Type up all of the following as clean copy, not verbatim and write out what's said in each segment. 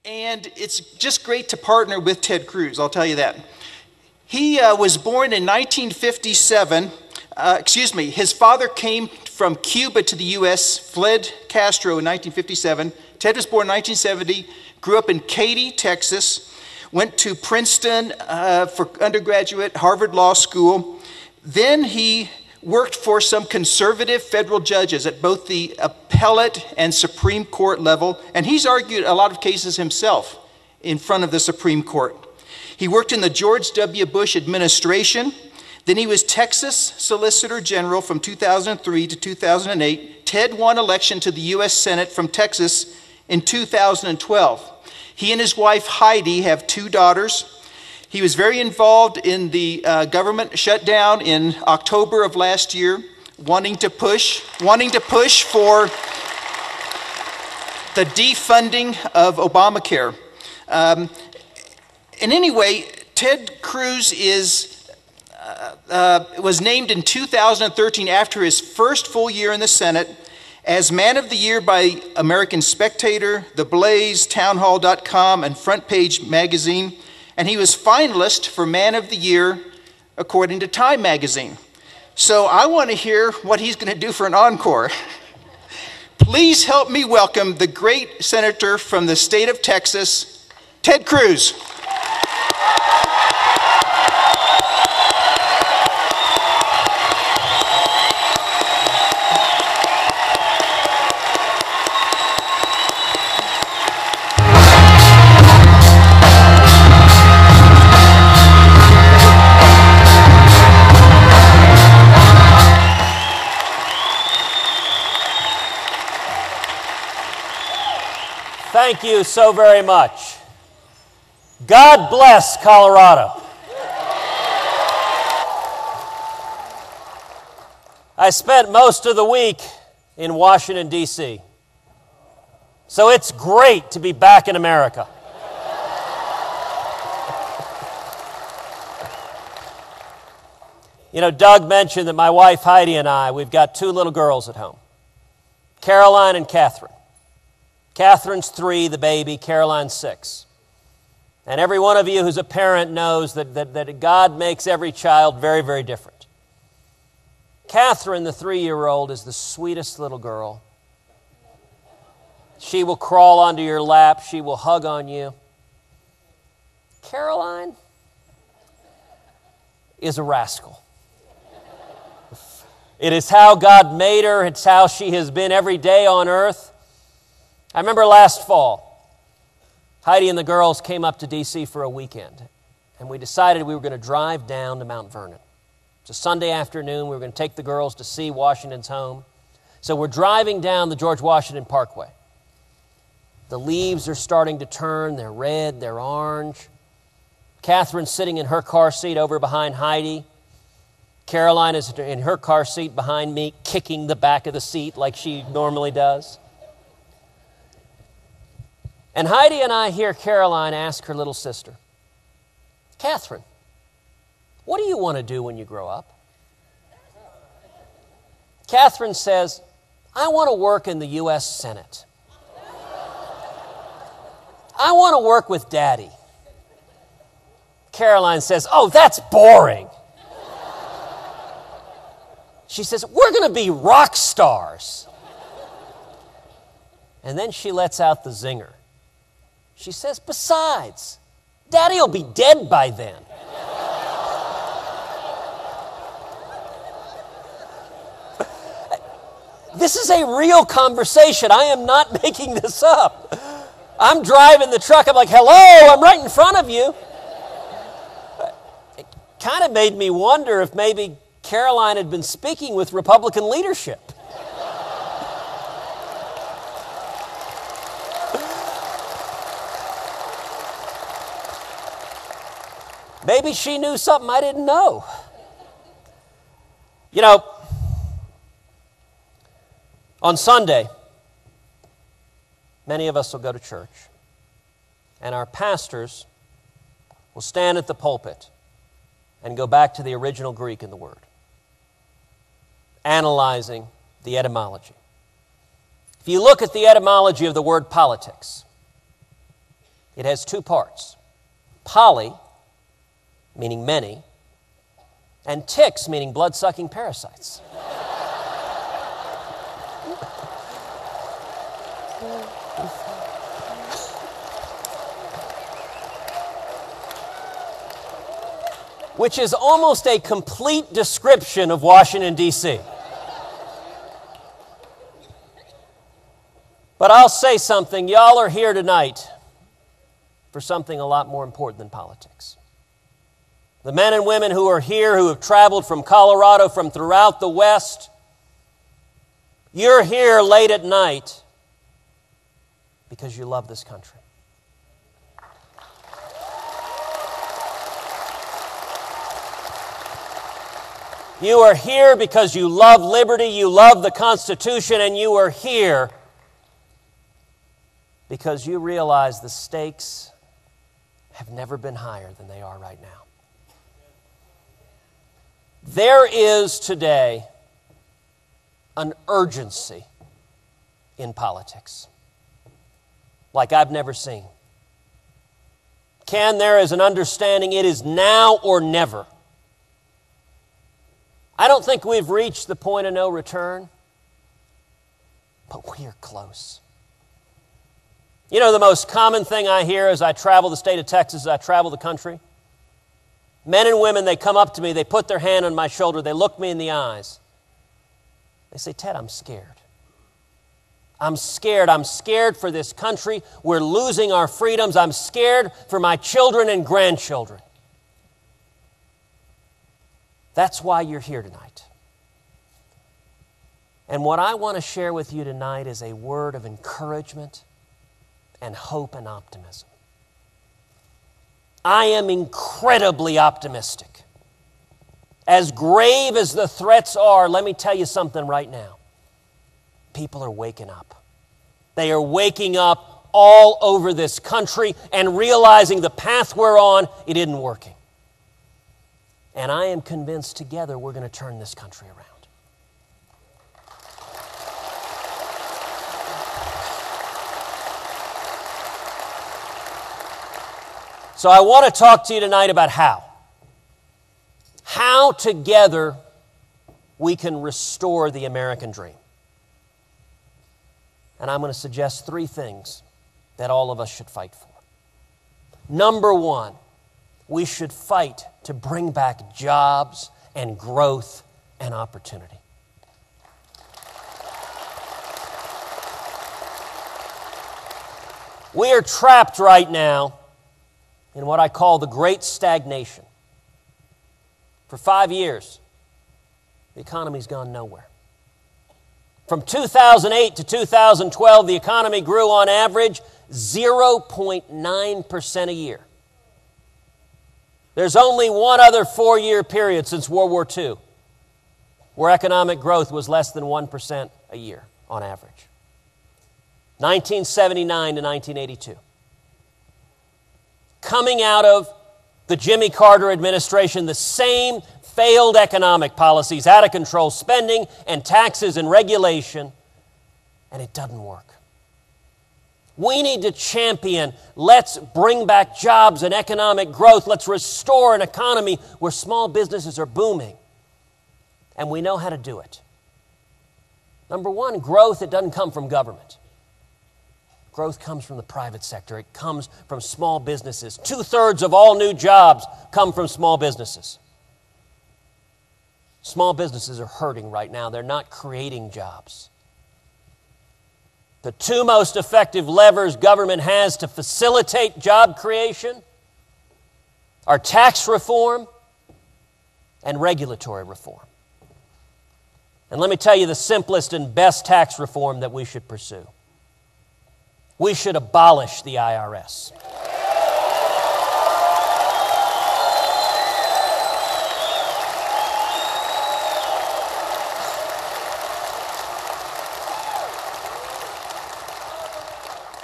And it's just great to partner with Ted Cruz, I'll tell you that. He was born in 1957. His father came from Cuba to the U.S., fled Castro in 1957. Ted was born in 1970, grew up in Katy, Texas, went to Princeton for undergraduate, Harvard Law School. Then he worked for some conservative federal judges at both the appellate and Supreme Court level, and he's argued a lot of cases himself in front of the Supreme Court. He worked in the George W. Bush administration. Then he was Texas Solicitor General from 2003 to 2008. Ted won election to the U.S. Senate from Texas in 2012. He and his wife Heidi have 2 daughters. He was very involved in the government shutdown in October of last year, wanting to push for the defunding of Obamacare. And anyway, Ted Cruz was named in 2013 after his first full year in the Senate as Man of the Year by American Spectator, The Blaze, Townhall.com, and Front Page Magazine. And he was finalist for Man of the Year according to Time Magazine. So I want to hear what he's going to do for an encore. Please help me welcome the great senator from the state of Texas, Ted Cruz. Thank you so very much. God bless Colorado. I spent most of the week in Washington, D.C., so it's great to be back in America. You know, Doug mentioned that my wife Heidi and I, we've got 2 little girls at home, Caroline and Catherine. Catherine's 3, the baby, Caroline's 6. And every one of you who's a parent knows that God makes every child very, very different. Catherine, the 3-year-old, is the sweetest little girl. She will crawl onto your lap. She will hug on you. Caroline is a rascal. It is how God made her. It's how she has been every day on earth. I remember last fall, Heidi and the girls came up to D.C. for a weekend, and we decided we were going to drive down to Mount Vernon. It's a Sunday afternoon. We were going to take the girls to see Washington's home. So we're driving down the George Washington Parkway. The leaves are starting to turn. They're red. They're orange. Catherine's sitting in her car seat over behind Heidi. Caroline is in her car seat behind me, kicking the back of the seat like she normally does. And Heidi and I hear Caroline ask her little sister, Catherine, what do you want to do when you grow up? Catherine says, I want to work in the U.S. Senate. I want to work with Daddy. Caroline says, oh, that's boring. She says, we're going to be rock stars. And then she lets out the zinger. She says, besides, Daddy will be dead by then. This is a real conversation. I am not making this up. I'm driving the truck. I'm like, hello, I'm right in front of you. It kind of made me wonder if maybe Caroline had been speaking with Republican leadership. Maybe she knew something I didn't know. You know, on Sunday, many of us will go to church, and our pastors will stand at the pulpit and go back to the original Greek in the word, analyzing the etymology. If you look at the etymology of the word politics, It has two parts. Poly, meaning many, and ticks, meaning blood-sucking parasites. Which is almost a complete description of Washington, D.C. But I'll say something. Y'all are here tonight for something a lot more important than politics. The men and women who are here, who have traveled from Colorado, from throughout the West, you're here late at night because you love this country. You are here because you love liberty, you love the Constitution, and you are here because you realize the stakes have never been higher than they are right now. There is today an urgency in politics like I've never seen. There is an understanding it is now or never. I don't think we've reached the point of no return, but we are close. You know, the most common thing I hear as I travel the state of Texas, as I travel the country, men and women, they come up to me, they put their hand on my shoulder, they look me in the eyes. They say, Ted, I'm scared. I'm scared. I'm scared for this country. We're losing our freedoms. I'm scared for my children and grandchildren. That's why you're here tonight. And what I want to share with you tonight is a word of encouragement and hope and optimism. I am incredibly optimistic. As grave as the threats are, let me tell you something right now. People are waking up. They are waking up all over this country and realizing the path we're on, it isn't working. And I am convinced together we're going to turn this country around. So I want to talk to you tonight about how. How together we can restore the American dream. And I'm going to suggest three things that all of us should fight for. Number one, we should fight to bring back jobs and growth and opportunity. We are trapped right now in what I call the great stagnation. For 5 years, the economy's gone nowhere. From 2008 to 2012, the economy grew on average 0.9% a year. There's only one other 4-year period since World War II where economic growth was less than 1% a year on average. 1979 to 1982. Coming out of the Jimmy Carter administration, the same failed economic policies, out of control spending and taxes and regulation, and it doesn't work. We need to champion, let's bring back jobs and economic growth. Let's restore an economy where small businesses are booming. And we know how to do it. Number one, growth, it doesn't come from government. Growth comes from the private sector. It comes from small businesses. 2/3 of all new jobs come from small businesses. Small businesses are hurting right now. They're not creating jobs. The two most effective levers government has to facilitate job creation are tax reform and regulatory reform. And let me tell you the simplest and best tax reform that we should pursue. We should abolish the IRS.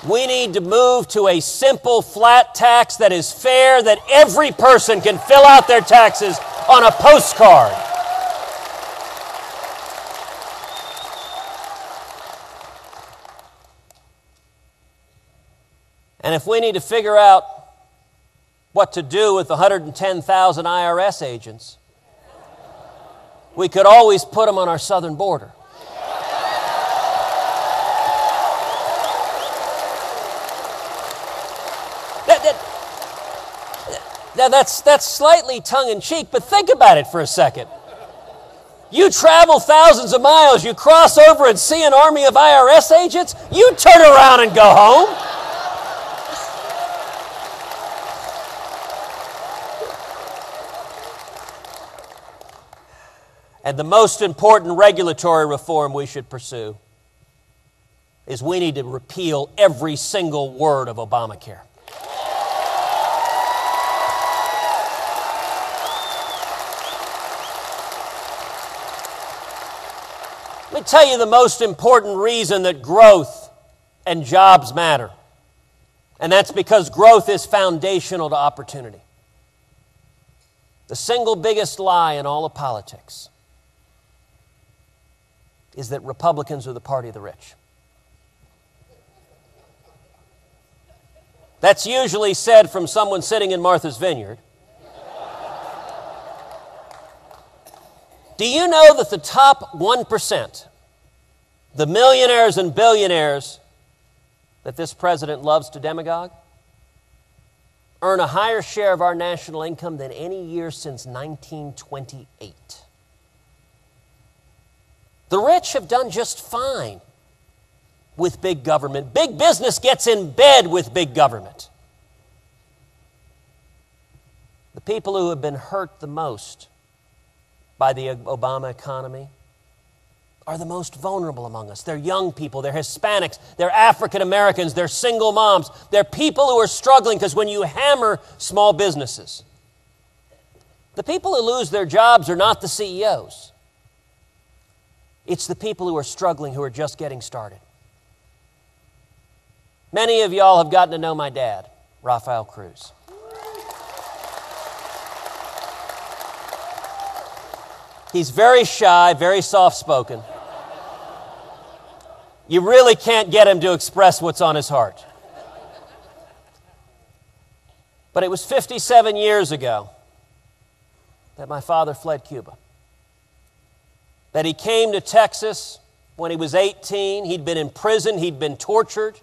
We need to move to a simple, flat tax that is fair, that every person can fill out their taxes on a postcard. And if we need to figure out what to do with the 110,000 IRS agents, we could always put them on our southern border. That's slightly tongue-in-cheek, but think about it for a second. You travel thousands of miles, you cross over and see an army of IRS agents, you turn around and go home. And the most important regulatory reform we should pursue is we need to repeal every single word of Obamacare. Let me tell you the most important reason that growth and jobs matter. And that's because growth is foundational to opportunity. The single biggest lie in all of politics is that Republicans are the party of the rich. That's usually said from someone sitting in Martha's Vineyard. Do you know that the top 1%, the millionaires and billionaires that this president loves to demagogue, earn a higher share of our national income than any year since 1928? The rich have done just fine with big government. Big business gets in bed with big government. The people who have been hurt the most by the Obama economy are the most vulnerable among us. They're young people, they're Hispanics, they're African Americans, they're single moms. They're people who are struggling because when you hammer small businesses, the people who lose their jobs are not the CEOs. It's the people who are struggling, who are just getting started. Many of y'all have gotten to know my dad, Cruz. He's very shy, very soft-spoken. You really can't get him to express what's on his heart. But it was 57 years ago that my father fled Cuba. That he came to Texas when he was 18. He'd been in prison. He'd been tortured.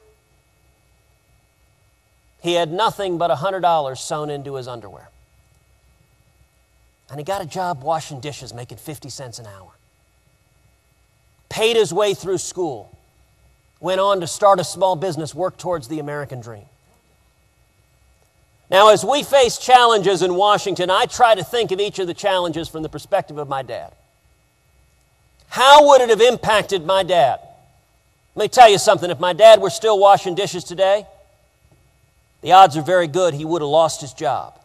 He had nothing but $100 sewn into his underwear. And he got a job washing dishes, making 50 cents an hour. Paid his way through school. Went on to start a small business, work towards the American dream. Now, as we face challenges in Washington, I try to think of each of the challenges from the perspective of my dad. How would it have impacted my dad? Let me tell you something. If my dad were still washing dishes today, the odds are very good he would have lost his job.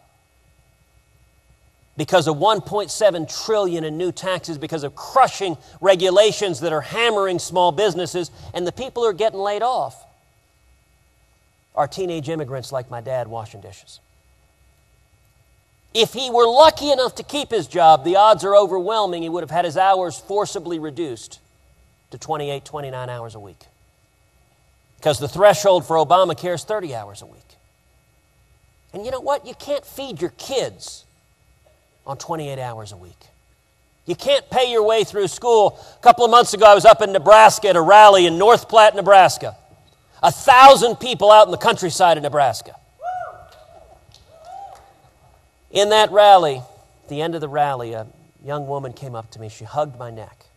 Because of $1.7 trillion in new taxes, because of crushing regulations that are hammering small businesses, and the people who are getting laid off are teenage immigrants like my dad washing dishes. If he were lucky enough to keep his job, the odds are overwhelming he would have had his hours forcibly reduced to 28, 29 hours a week. Because the threshold for Obamacare is 30 hours a week. And you know what? You can't feed your kids on 28 hours a week. You can't pay your way through school. A couple of months ago, I was up in Nebraska at a rally in North Platte, Nebraska. 1,000 people out in the countryside of Nebraska. In that rally, at the end of the rally, a young woman came up to me. She hugged my neck.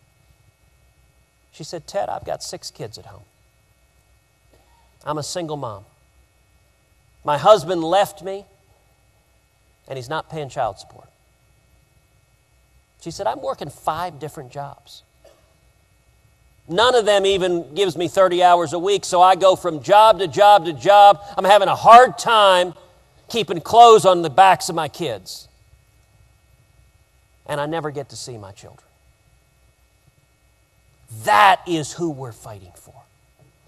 She said, "Ted, I've got 6 kids at home. I'm a single mom. My husband left me, and he's not paying child support." She said, "I'm working 5 different jobs. None of them even gives me 30 hours a week, so I go from job to job to job. I'm having a hard time keeping clothes on the backs of my kids. And I never get to see my children." That is who we're fighting for.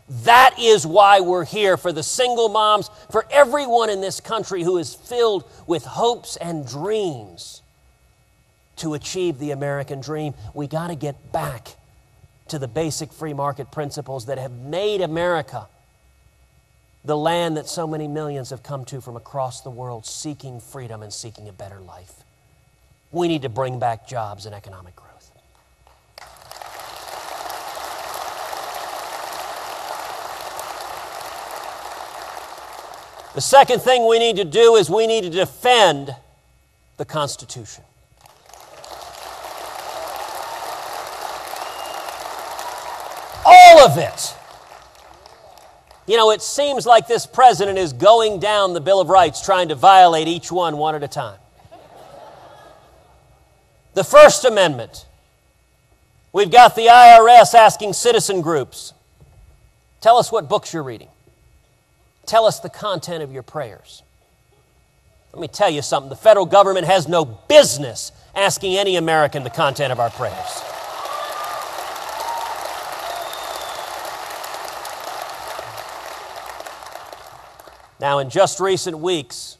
That is why we're here, for the single moms, for everyone in this country who is filled with hopes and dreams to achieve the American dream. We got to get back to the basic free market principles that have made America the land that so many millions have come to from across the world seeking freedom and seeking a better life. We need to bring back jobs and economic growth. The second thing we need to do is we need to defend the Constitution. All of it. You know, it seems like this president is going down the Bill of Rights trying to violate each one at a time. The First Amendment. We've got the IRS asking citizen groups, tell us what books you're reading. Tell us the content of your prayers. Let me tell you something. The federal government has no business asking any American the content of our prayers. Now, in just recent weeks,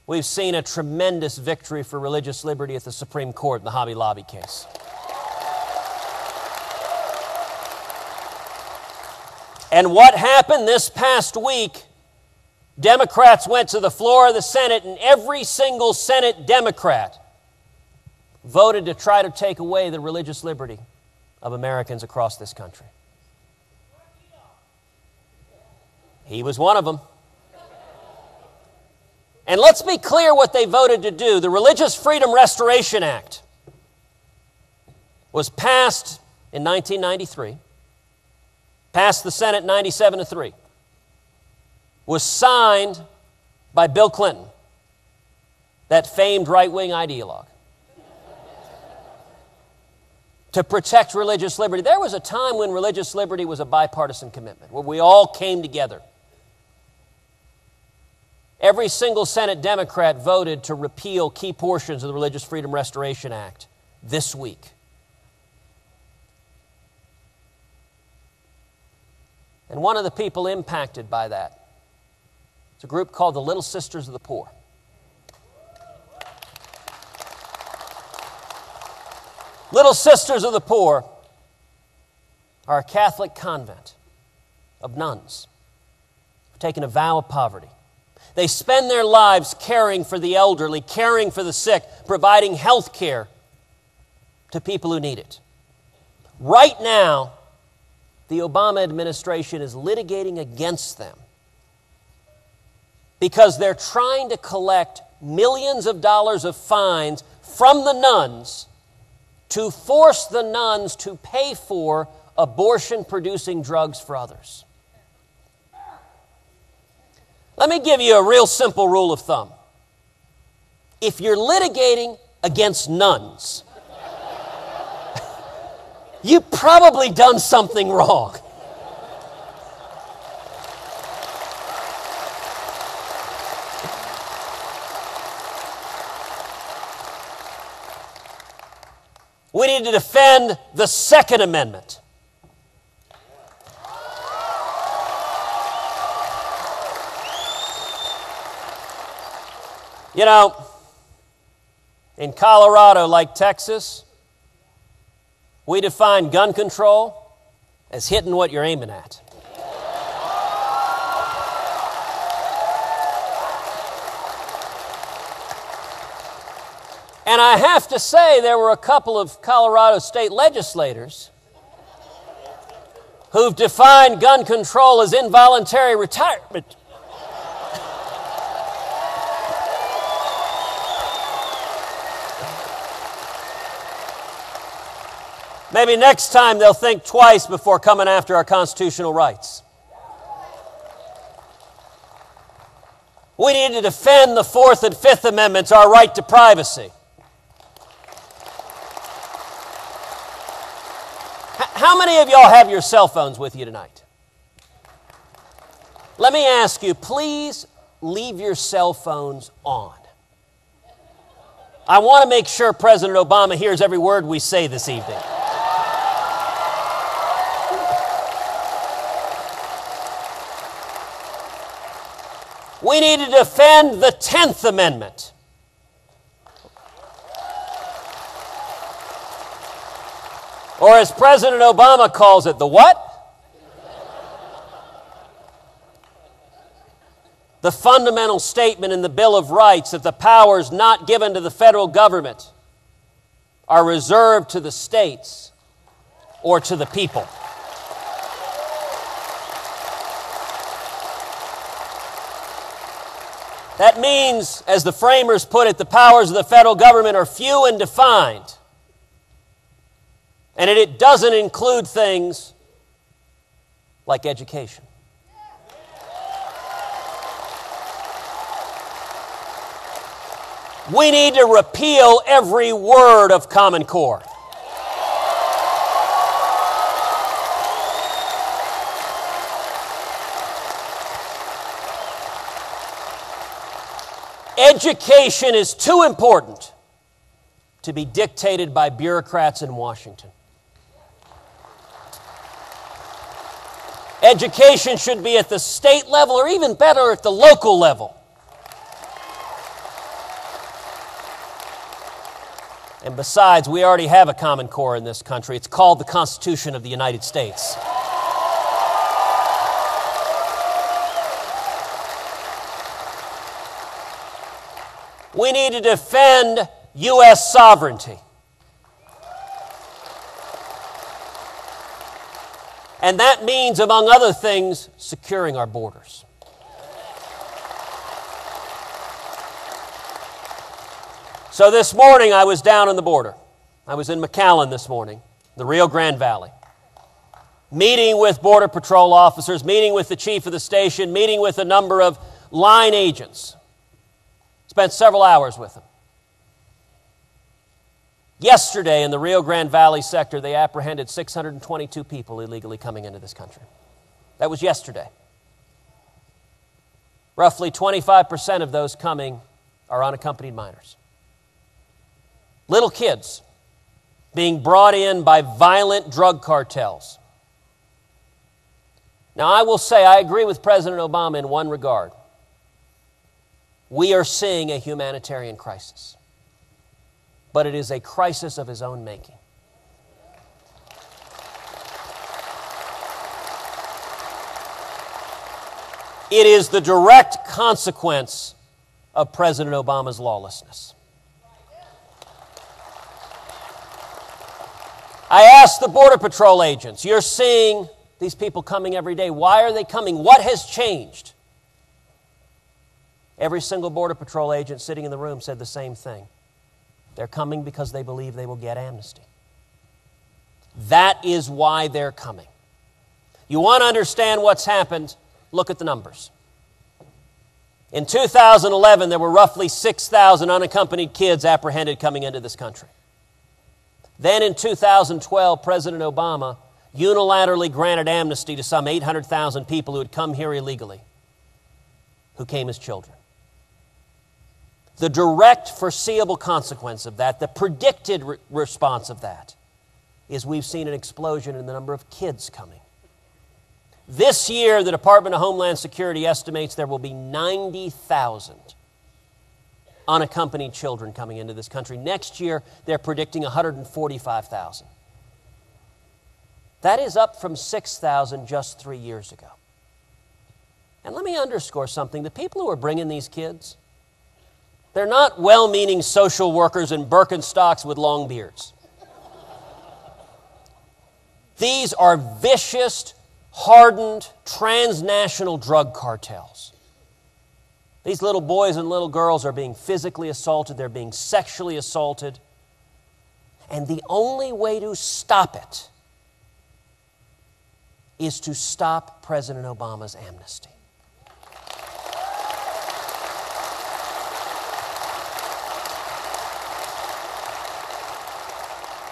we've seen a tremendous victory for religious liberty at the Supreme Court in the Hobby Lobby case. And what happened this past week, Democrats went to the floor of the Senate, and every single Senate Democrat voted to try to take away the religious liberty of Americans across this country. He was one of them. And let's be clear what they voted to do. The Religious Freedom Restoration Act was passed in 1993, passed the Senate 97-3, was signed by Bill Clinton, that famed right-wing ideologue, to protect religious liberty. There was a time when religious liberty was a bipartisan commitment, where we all came together. Every single Senate Democrat voted to repeal key portions of the Religious Freedom Restoration Act this week. And one of the people impacted by that is a group called the Little Sisters of the Poor. Little Sisters of the Poor are a Catholic convent of nuns who've taken a vow of poverty. They spend their lives caring for the elderly, caring for the sick, providing health care to people who need it. Right now, the Obama administration is litigating against them because they're trying to collect millions of dollars of fines from the nuns to force the nuns to pay for abortion-producing drugs for others. Let me give you a real simple rule of thumb. If you're litigating against nuns, you've probably done something wrong. We need to defend the Second Amendment. You know, in Colorado, like Texas, we define gun control as hitting what you're aiming at. And I have to say, there were a couple of Colorado state legislators who've defined gun control as involuntary retirement. Maybe next time they'll think twice before coming after our constitutional rights. We need to defend the Fourth and Fifth Amendments, our right to privacy. How many of y'all have your cell phones with you tonight? Let me ask you, please leave your cell phones on. I want to make sure President Obama hears every word we say this evening. We need to defend the 10th Amendment. Or as President Obama calls it, the what? the fundamental statement in the Bill of Rights that the powers not given to the federal government are reserved to the states or to the people. That means, as the framers put it, the powers of the federal government are few and defined. And it doesn't include things like education. We need to repeal every word of Common Core. Education is too important to be dictated by bureaucrats in Washington. Education should be at the state level, or even better, at the local level. And besides, we already have a Common Core in this country. It's called the Constitution of the United States. We need to defend U.S. sovereignty. And that means, among other things, securing our borders. So this morning I was down on the border. I was in McAllen this morning, the Rio Grande Valley, meeting with Border Patrol officers, meeting with the chief of the station, meeting with a number of line agents. Spent several hours with them. Yesterday in the Rio Grande Valley sector, they apprehended 622 people illegally coming into this country. That was yesterday. Roughly 25% of those coming are unaccompanied minors. Little kids being brought in by violent drug cartels. Now, I will say I agree with President Obama in one regard. We are seeing a humanitarian crisis, but it is a crisis of his own making. It is the direct consequence of President Obama's lawlessness. I asked the Border Patrol agents, you're seeing these people coming every day. Why are they coming? What has changed? Every single Border Patrol agent sitting in the room said the same thing. They're coming because they believe they will get amnesty. That is why they're coming. You want to understand what's happened? Look at the numbers. In 2011, there were roughly 6,000 unaccompanied kids apprehended coming into this country. Then in 2012, President Obama unilaterally granted amnesty to some 800,000 people who had come here illegally, who came as children. The direct foreseeable consequence of that, the predicted response of that, is we've seen an explosion in the number of kids coming. This year, the Department of Homeland Security estimates there will be 90,000 unaccompanied children coming into this country. Next year, they're predicting 145,000. That is up from 6,000 just 3 years ago. And let me underscore something. The people who are bringing these kids, they're not well-meaning social workers in Birkenstocks with long beards. These are vicious, hardened, transnational drug cartels. These little boys and little girls are being physically assaulted. They're being sexually assaulted. And the only way to stop it is to stop President Obama's amnesty.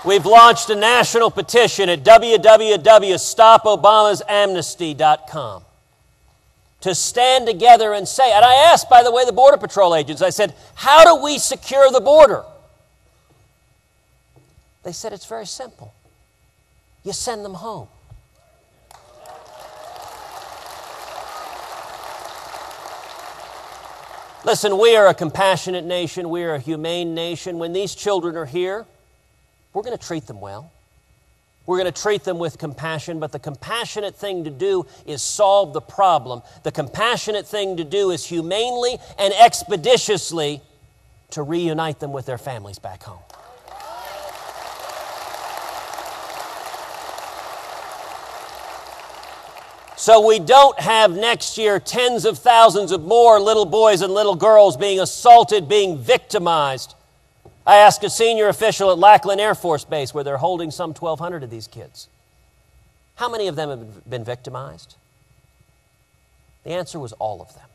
We've launched a national petition at www.stopobamasamnesty.com to stand together and say, and I asked, by the way, the Border Patrol agents, I said, how do we secure the border? They said, it's very simple. You send them home. Listen, we are a compassionate nation. We are a humane nation. When these children are here, we're going to treat them well. We're going to treat them with compassion, but the compassionate thing to do is solve the problem. The compassionate thing to do is humanely and expeditiously to reunite them with their families back home. So we don't have next year tens of thousands of more little boys and little girls being assaulted, being victimized. I asked a senior official at Lackland Air Force Base, where they're holding some 1,200 of these kids, how many of them have been victimized? The answer was all of them.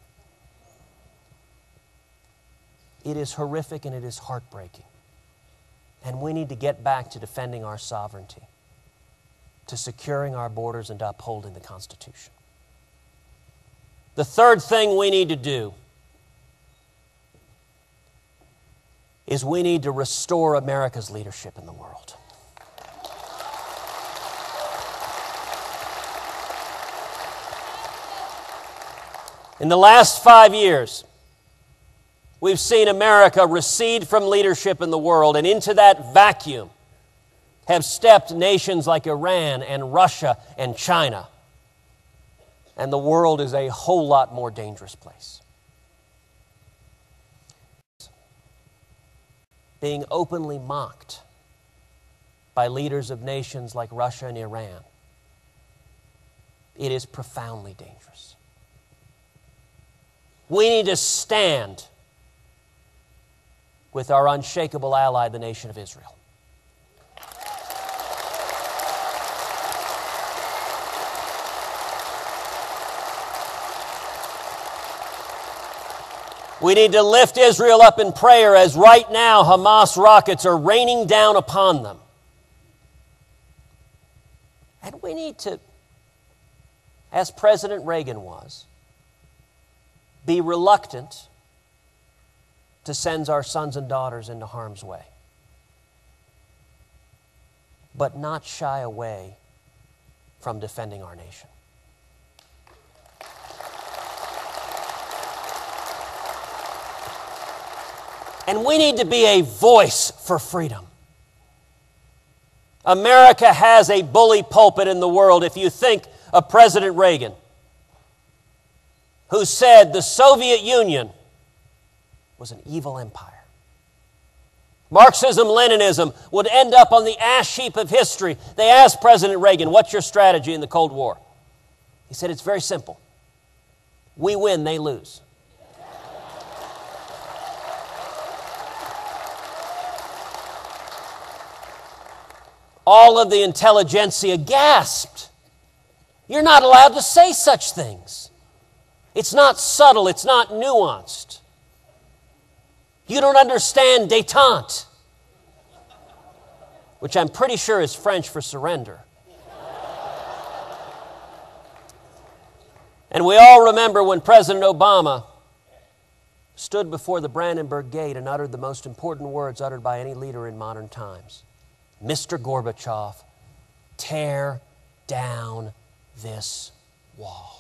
It is horrific and it is heartbreaking. And we need to get back to defending our sovereignty, to securing our borders, and to upholding the Constitution. The third thing we need to do is we need to restore America's leadership in the world. In the last 5 years, we've seen America recede from leadership in the world, and into that vacuum have stepped nations like Iran and Russia and China. And the world is a whole lot more dangerous place. Being openly mocked by leaders of nations like Russia and Iran. It is profoundly dangerous. We need to stand with our unshakable ally, the nation of Israel. We need to lift Israel up in prayer as right now Hamas rockets are raining down upon them. And we need to, as President Reagan was, be reluctant to send our sons and daughters into harm's way, but not shy away from defending our nation. And we need to be a voice for freedom. America has a bully pulpit in the world. If you think of President Reagan, who said the Soviet Union was an evil empire. Marxism, Leninism would end up on the ash heap of history. They asked President Reagan, "What's your strategy in the Cold War?" He said, "It's very simple. We win, they lose." All of the intelligentsia gasped. You're not allowed to say such things. It's not subtle. It's not nuanced. You don't understand détente, which I'm pretty sure is French for surrender. And we all remember when President Obama stood before the Brandenburg Gate and uttered the most important words uttered by any leader in modern times. "Mr. Gorbachev, tear down this wall."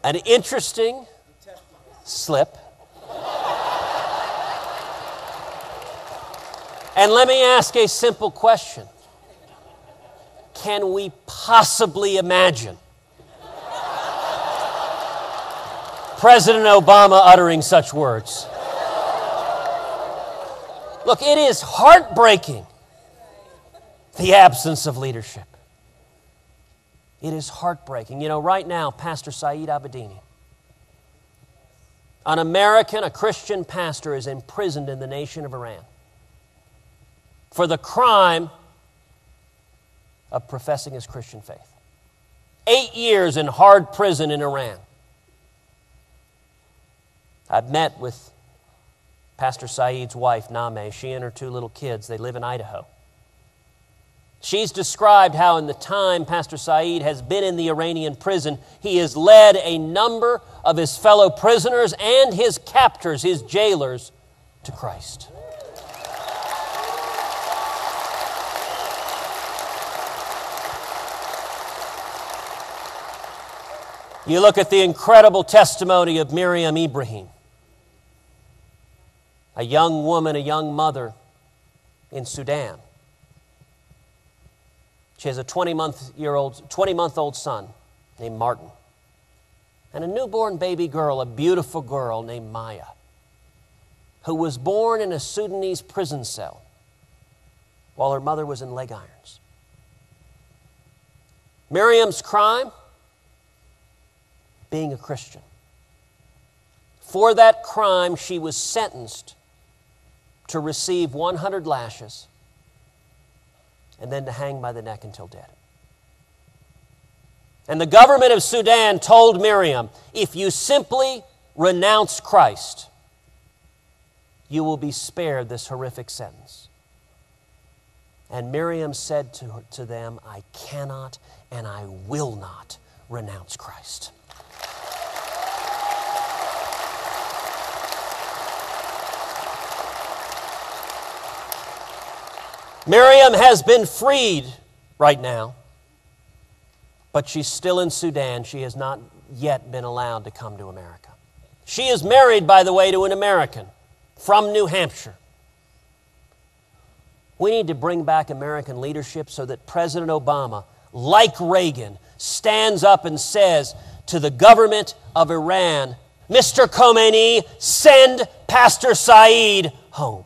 An interesting slip. And let me ask a simple question. Can we possibly imagine President Obama uttering such words? Look, it is heartbreaking, the absence of leadership. It is heartbreaking. You know, right now, Pastor Saeed Abedini, an American, a Christian pastor, is imprisoned in the nation of Iran for the crime of professing his Christian faith. 8 years in hard prison in Iran. I've met with Pastor Saeed's wife, Name. She and her 2 little kids, they live in Idaho. She's described how in the time Pastor Saeed has been in the Iranian prison, he has led a number of his fellow prisoners and his captors, his jailers, to Christ. You look at the incredible testimony of Miriam Ibrahim, a young woman, a young mother in Sudan. She has a 20-month-old son named Martin, and a newborn baby girl, a beautiful girl named Maya, who was born in a Sudanese prison cell while her mother was in leg irons. Miriam's crime? Being a Christian. For that crime, she was sentenced to receive 100 lashes and then to hang by the neck until dead. And the government of Sudan told Miriam, if you simply renounce Christ, you will be spared this horrific sentence. And Miriam said to them, I cannot and I will not renounce Christ. Miriam has been freed right now, but she's still in Sudan. She has not yet been allowed to come to America. She is married, by the way, to an American from New Hampshire. We need to bring back American leadership so that President Obama, like Reagan, stands up and says to the government of Iran, Mr. Khomeini, send Pastor Saeed home.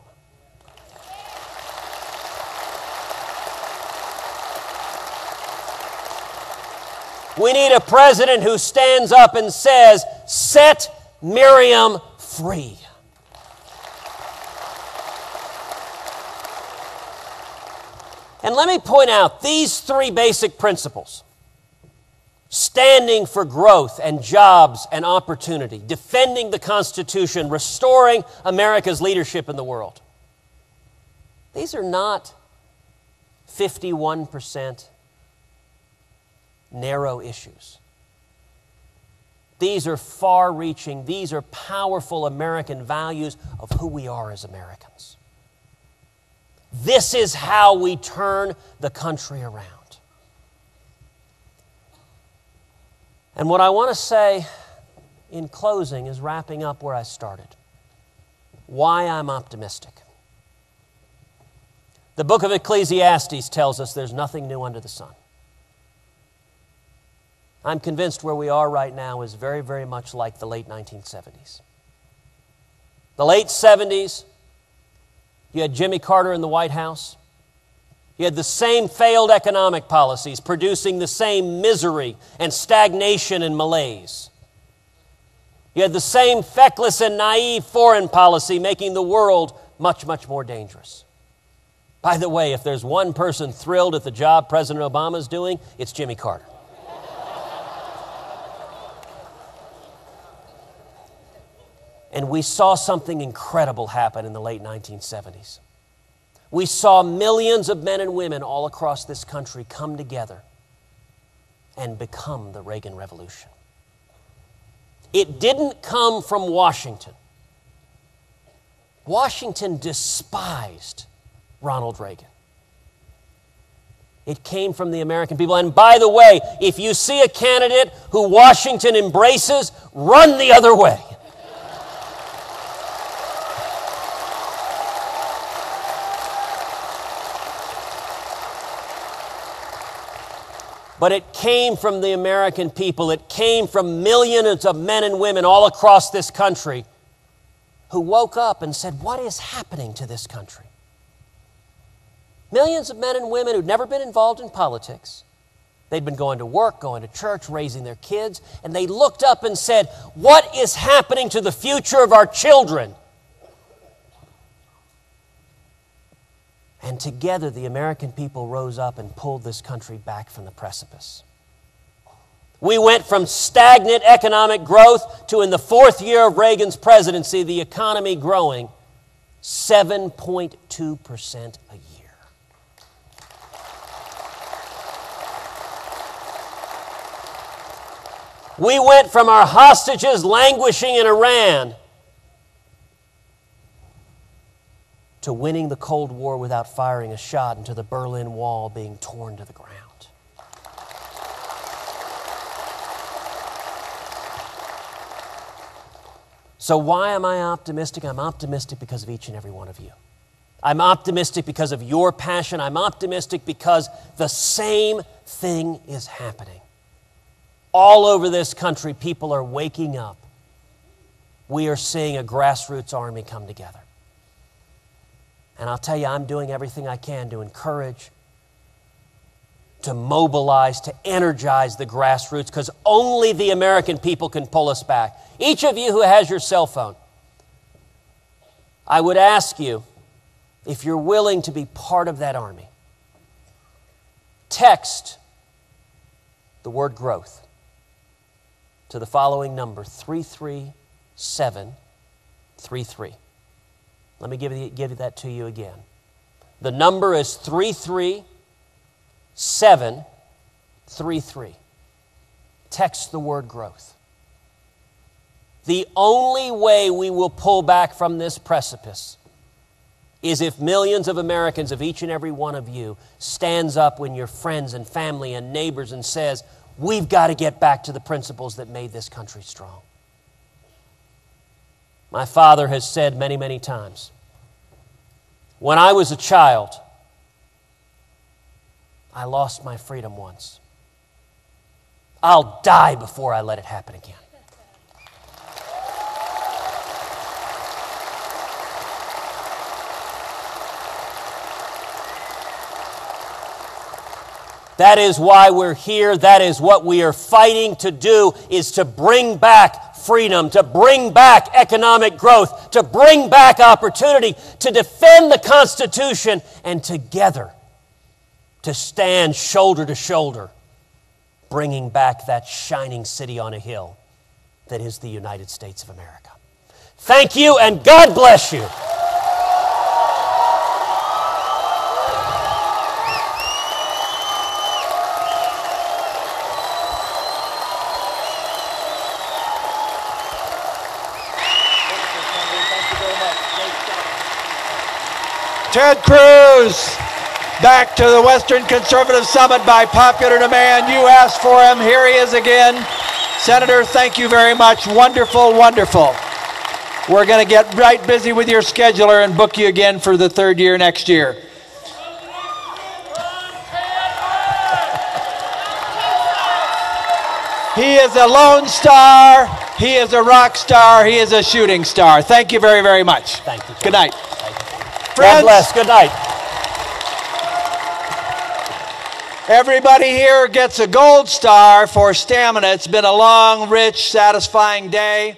We need a president who stands up and says, set Miriam free. And let me point out these three basic principles: standing for growth and jobs and opportunity, defending the Constitution, restoring America's leadership in the world. These are not 51% narrow issues. These are far-reaching, these are powerful American values of who we are as Americans. This is how we turn the country around. And what I want to say in closing is wrapping up where I started. Why I'm optimistic. The book of Ecclesiastes tells us there's nothing new under the sun. I'm convinced where we are right now is very, very much like the late 1970s. The late 70s, you had Jimmy Carter in the White House. You had the same failed economic policies producing the same misery and stagnation and malaise. You had the same feckless and naive foreign policy making the world much, much more dangerous. By the way, if there's one person thrilled at the job President Obama is doing, it's Jimmy Carter. And we saw something incredible happen in the late 1970s. We saw millions of men and women all across this country come together and become the Reagan Revolution. It didn't come from Washington. Washington despised Ronald Reagan. It came from the American people. And by the way, if you see a candidate who Washington embraces, run the other way. But it came from the American people. It came from millions of men and women all across this country who woke up and said, what is happening to this country? Millions of men and women who'd never been involved in politics. They'd been going to work, going to church, raising their kids, and they looked up and said, what is happening to the future of our children? And together, the American people rose up and pulled this country back from the precipice. We went from stagnant economic growth to, in the fourth year of Reagan's presidency, the economy growing 7.2% a year. We went from our hostages languishing in Iran to winning the Cold War without firing a shot, and to the Berlin Wall being torn to the ground. So why am I optimistic? I'm optimistic because of each and every one of you. I'm optimistic because of your passion. I'm optimistic because the same thing is happening. All over this country, people are waking up. We are seeing a grassroots army come together. And I'll tell you, I'm doing everything I can to encourage, to mobilize, to energize the grassroots, because only the American people can pull us back. Each of you who has your cell phone, I would ask you, if you're willing to be part of that army, text the word growth to the following number, 33733. Let me give that to you again. The number is 33733. Text the word growth. The only way we will pull back from this precipice is if millions of Americans, of each and every one of you, stands up when your friends and family and neighbors and says, we've got to get back to the principles that made this country strong. My father has said many, many times, when I was a child, I lost my freedom once. I'll die before I let it happen again. That is why we're here. That is what we are fighting to do, is to bring back freedom, to bring back economic growth, to bring back opportunity, to defend the Constitution, and together to stand shoulder to shoulder, bringing back that shining city on a hill that is the United States of America. Thank you, and God bless you. Ted Cruz, back to the Western Conservative Summit by popular demand. You asked for him. Here he is again. Senator, thank you very much. Wonderful, wonderful. We're going to get right busy with your scheduler and book you again for the third year next year. He is a lone star. He is a rock star. He is a shooting star. Thank you very, very much. Thank you. Good night. God bless. Good night. Everybody here gets a gold star for stamina. It's been a long, rich, satisfying day.